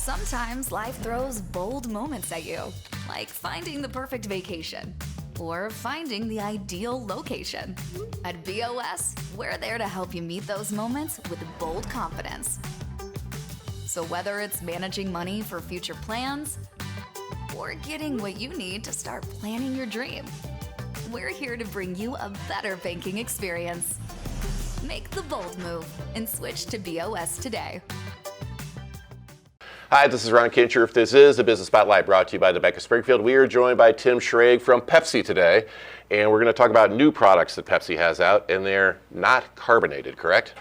Sometimes life throws bold moments at you, like finding the perfect vacation or finding the ideal location. At BOS, we're there to help you meet those moments with bold confidence. So whether it's managing money for future plans or getting what you need to start planning your dream, we're here to bring you a better banking experience. Make the bold move and switch to BOS today. Hi, this is Ron Kincher. This is the Business Spotlight brought to you by the Bank of Springfield. We are joined by Tim Schrage from Pepsi today, and we're going to talk about new products that Pepsi has out, and they're not carbonated, correct?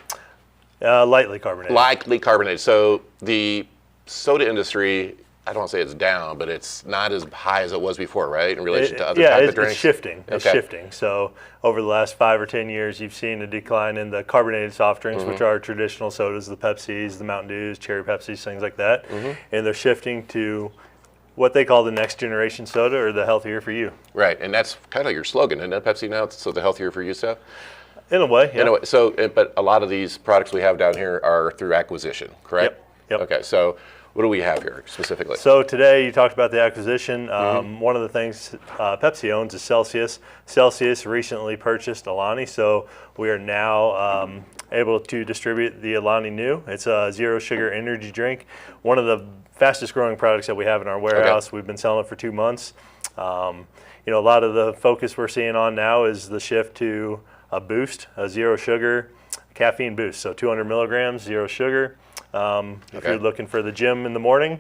Lightly carbonated. Lightly carbonated. So the soda industry, I don't want to say it's down, but it's not as high as it was before, right, in relation to other types of drinks? It's shifting. It's shifting. So over the last 5 or 10 years, you've seen a decline in the carbonated soft drinks, which are traditional sodas, the Pepsis, the Mountain Dews, Cherry Pepsis, things like that. And they're shifting to what they call the next generation soda, or the healthier for you. Right, and that's kind of your slogan, isn't it, Pepsi now? So the healthier for you stuff? In a way, yeah. In a way. So, but a lot of these products we have down here are through acquisition, correct? Yep. Okay, so what do we have here specifically? So today you talked about the acquisition. One of the things Pepsi owns is Celsius. Celsius recently purchased Alani, so we are now able to distribute the Alani New. It's a zero sugar energy drink. One of the fastest growing products that we have in our warehouse. We've been selling it for 2 months. A lot of the focus we're seeing on now is the shift to a boost, a zero sugar caffeine boost. So 200 milligrams, zero sugar. If you're looking for the gym in the morning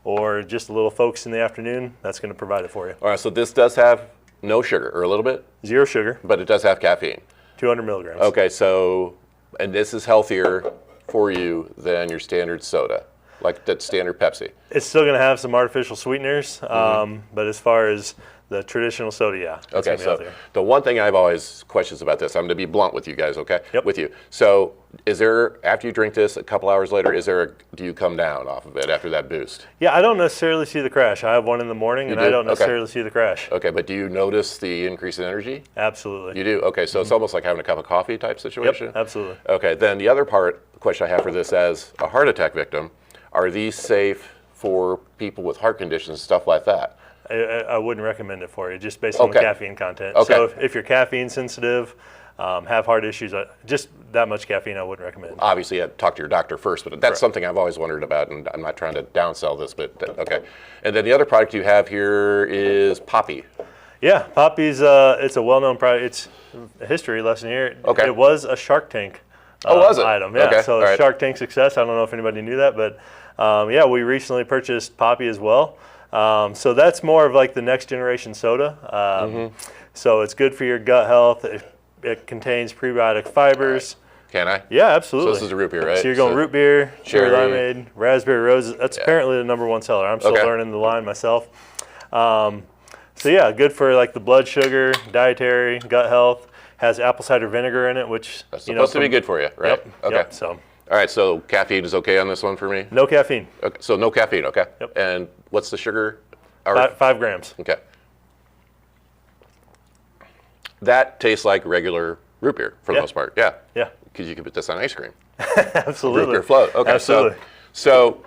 or just a little focus in the afternoon, that's going to provide it for you. All right, so this does have no sugar, or a little bit? Zero sugar. But it does have caffeine. 200 milligrams. Okay, so, and this is healthier for you than your standard soda, like that standard Pepsi. It's still going to have some artificial sweeteners, but as far as the traditional soda, yeah. Okay, so the one thing I've always questions about this, I'm going to be blunt with you guys, okay? Yep. With you. So is there, after you drink this a couple hours later, do you come down off of it after that boost? Yeah, I don't necessarily see the crash. I have one in the morning, and I don't necessarily see the crash. Okay, but do you notice the increase in energy? Absolutely. You do? Okay, so it's almost like having a cup of coffee type situation? Yep, absolutely. Okay, then the other question I have for this, as a heart attack victim, are these safe for people with heart conditions, stuff like that? I wouldn't recommend it for you, just based on the caffeine content. So if you're caffeine sensitive, have heart issues, just that much caffeine I wouldn't recommend. Obviously, you have to talk to your doctor first, but that's something I've always wondered about, and I'm not trying to downsell this, but okay. And then the other product you have here is Poppi. Yeah, Poppi's it's a well-known product. It's a history lesson here. Okay. It was a Shark Tank was it? item. Yeah, so Shark Tank success. I don't know if anybody knew that, but we recently purchased Poppi as well. So that's more of like the next generation soda. So it's good for your gut health. It contains prebiotic fibers. Can I? Yeah, absolutely. So this is a root beer, right? So you're going root beer, cherry limeade, raspberry rose. That's apparently the #1 seller. I'm still learning the line myself. So yeah, good for like the blood sugar, dietary, gut health. Has apple cider vinegar in it, which that's supposed to be good for you, right? Yep. Okay. Yep, so. All right, so caffeine is okay on this one for me? No caffeine. Okay, so no caffeine, okay. Yep. And what's the sugar? 5 grams. Okay. That tastes like regular root beer for the most part, yeah. Yeah. Because you can put this on ice cream. Absolutely. Root beer float, okay. Absolutely. So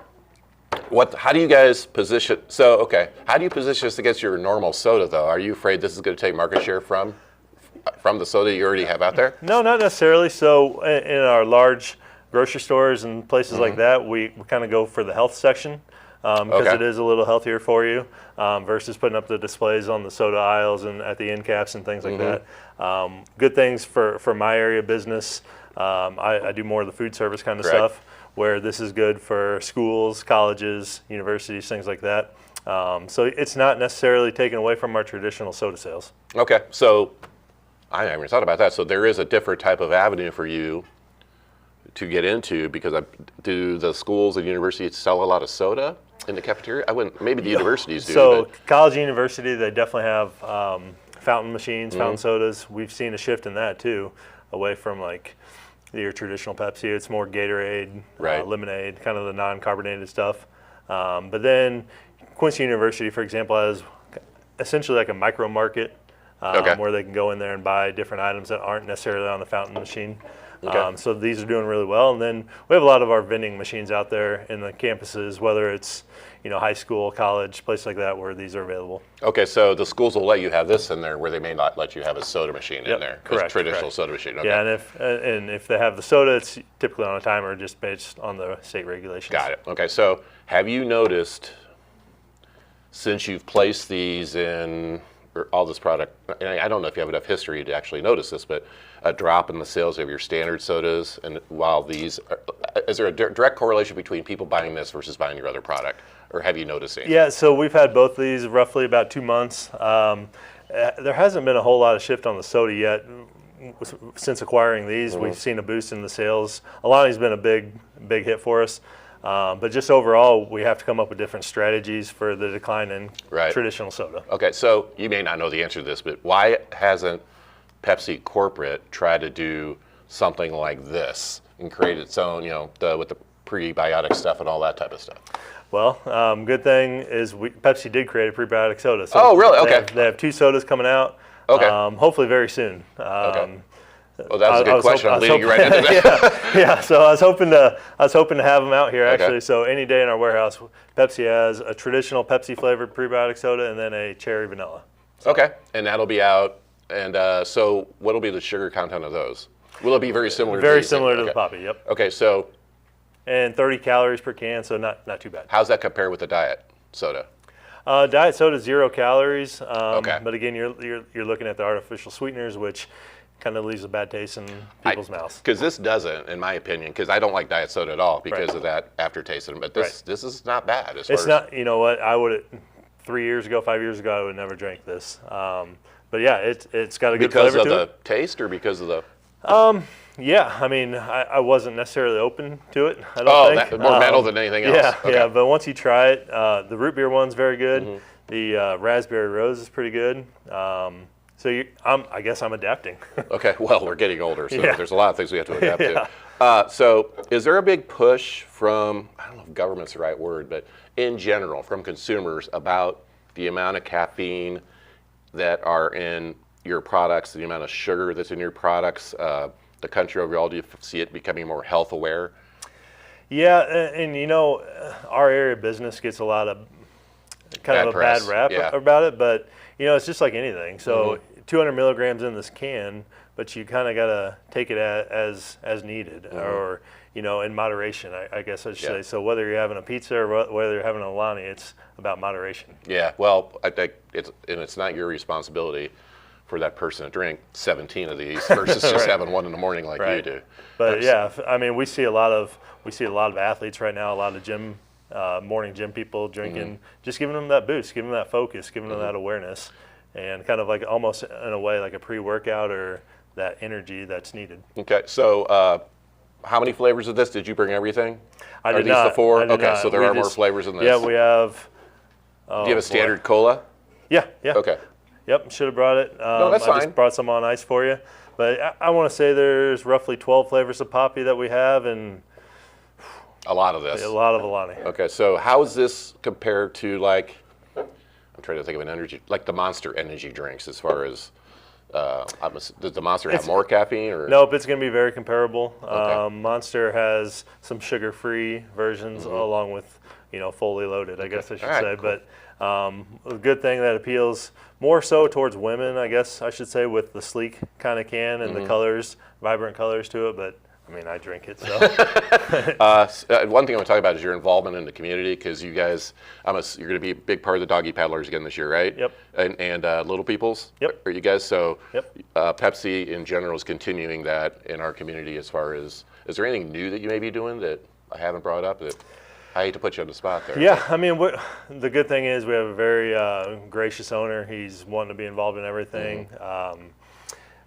how do you guys position, how do you position this against your normal soda though? Are you afraid this is going to take market share from the soda you already have out there? No, not necessarily. So in our large grocery stores and places like that, we kind of go for the health section because it is a little healthier for you versus putting up the displays on the soda aisles and at the end caps and things like that. Good things for my area of business. I do more of the food service kind of stuff, where this is good for schools, colleges, universities, things like that. So it's not necessarily taken away from our traditional soda sales. Okay, so I never even thought about that. So there is a different type of avenue for you to get into, because do the schools and universities sell a lot of soda in the cafeteria? I wouldn't. Maybe the universities do. So college and university, they definitely have fountain machines, fountain sodas. We've seen a shift in that too, away from like your traditional Pepsi. It's more Gatorade, lemonade, kind of the non-carbonated stuff. But then Quincy University, for example, has essentially like a micro market where they can go in there and buy different items that aren't necessarily on the fountain machine. Okay. So these are doing really well. And then we have a lot of our vending machines out there in the campuses, whether it's high school, college, places like that, where these are available. Okay, so the schools will let you have this in there, where they may not let you have a soda machine in there. Correct. Traditional soda machine. Okay. Yeah, and if they have the soda, it's typically on a timer, just based on the state regulations. Got it. Okay, so have you noticed, since you've placed these in all this product, and I don't know if you have enough history to actually notice this, but a drop in the sales of your standard sodas, and while these, is there a direct correlation between people buying this versus buying your other product, or have you noticed anything? Yeah, so we've had both these roughly about 2 months. There hasn't been a whole lot of shift on the soda yet. Since acquiring these, we've seen a boost in the sales. Alani's been a big hit for us. But just overall, we have to come up with different strategies for the decline in traditional soda. Okay, so you may not know the answer to this, but why hasn't Pepsi corporate tried to do something like this and create its own, with the prebiotic stuff and all that type of stuff? Well, good thing is Pepsi did create a prebiotic soda. So oh, really? Okay. They have 2 sodas coming out. Okay. Hopefully very soon. Okay. Well, that was a good question. I'm leading you right into that. yeah. So I was hoping to have them out here actually. Okay. So any day in our warehouse, Pepsi has a traditional Pepsi flavored prebiotic soda and then a cherry vanilla. So. Okay, and that'll be out. And so, what will be the sugar content of those? Will it be very similar? Very similar to the Poppi. Yep. Okay, so. And 30 calories per can, so not too bad. How's that compare with the diet soda? Diet soda 0 calories. Okay. But again, you're looking at the artificial sweeteners, which kind of leaves a bad taste in people's mouths. Because this doesn't, in my opinion, because I don't like diet soda at all because of that aftertaste. But this is not bad. It's not. You know what? I would 5 years ago, I would never drink this. But yeah, it's got a good flavor to it. Because of the taste, or because of the? Yeah, I mean, I wasn't necessarily open to it. I don't think. More metal than anything else. Yeah, okay. yeah. But once you try it, the root beer one's very good. Mm-hmm. The raspberry rose is pretty good. So I guess I'm adapting. Okay, well, we're getting older, so there's a lot of things we have to adapt to. So is there a big push from, I don't know if government's the right word, but in general, from consumers about the amount of caffeine that are in your products, the amount of sugar that's in your products, the country overall? Do you see it becoming more health aware? Yeah, and our area of business gets a lot of kind of a bad rap about it, but it's just like anything. So 200 milligrams in this can, but you kind of got to take it as needed, or in moderation, I guess I should say. So whether you're having a pizza or whether you're having an Alani, it's about moderation. Yeah, well, I think it's not your responsibility for that person to drink 17 of these versus just having one in the morning like you do. But I mean, we see a lot of athletes right now, a lot of morning gym people drinking, just giving them that boost, giving them that focus, giving them that awareness, and kind of like almost in a way like a pre-workout or that energy that's needed. Okay, so how many flavors of this? Did you bring everything? I did not. Are these the 4? Okay, so there are more flavors than this. Yeah, we have. Do you have a standard cola? Yeah. Okay. Yep, should have brought it. No, that's fine. I just brought some on ice for you. But I want to say there's roughly 12 flavors of Poppi that we have, and a lot of this. A lot of Alani. Okay, so how is this compared to, like, I'm trying to think of an energy, like the Monster energy drinks, as far as, does the Monster have more caffeine? Or? Nope, it's going to be very comparable. Okay. Monster has some sugar-free versions along with, fully loaded, I guess I should say. Cool. But a good thing that appeals more so towards women, I guess I should say, with the sleek kind of can and the colors, vibrant colors to it. But I mean, I drink it, so. One thing I want to talk about is your involvement in the community, because you guys, you're going to be a big part of the Doggy Paddlers again this year, right? Yep. And Little People's? Yep. Are you guys? So yep. Pepsi in general is continuing that in our community as far as, is there anything new that you may be doing that I haven't brought up that, I hate to put you on the spot there. Yeah, I mean, the good thing is we have a very gracious owner. He's wanting to be involved in everything.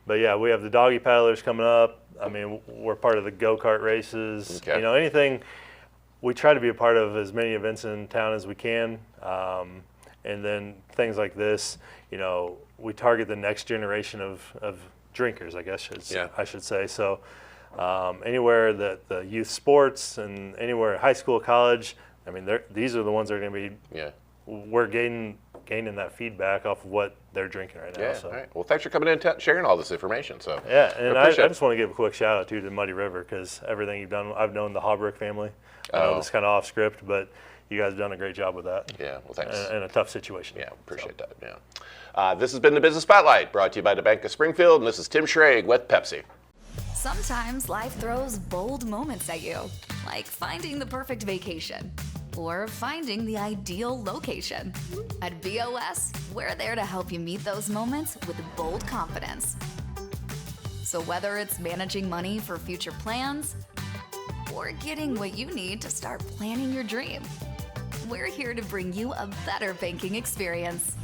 But yeah, we have the Doggy Paddlers coming up. I mean, we're part of the go-kart races. Okay. Anything, we try to be a part of as many events in town as we can. And then things like this, we target the next generation of drinkers, I guess I should say. So anywhere that the youth sports and anywhere high school, college, I mean, these are the ones that are going to be, we're getting gaining that feedback off of what they're drinking right now. Yeah. So. All right. Well, thanks for coming in and sharing all this information. So Yeah, and I appreciate it. just want to give a quick shout out to Muddy River because everything you've done. I've known the Hawbrook family. I know this is kind of off script, but you guys have done a great job with that. Yeah. Well, thanks. In a tough situation. Yeah, appreciate that. Yeah. This has been the Business Spotlight, brought to you by the Bank of Springfield, and this is Tim Schrage with Pepsi. Sometimes life throws bold moments at you, like finding the perfect vacation or finding the ideal location. At BOS, we're there to help you meet those moments with bold confidence. So whether it's managing money for future plans or getting what you need to start planning your dream, we're here to bring you a better banking experience.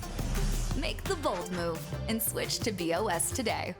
Make the bold move and switch to BOS today.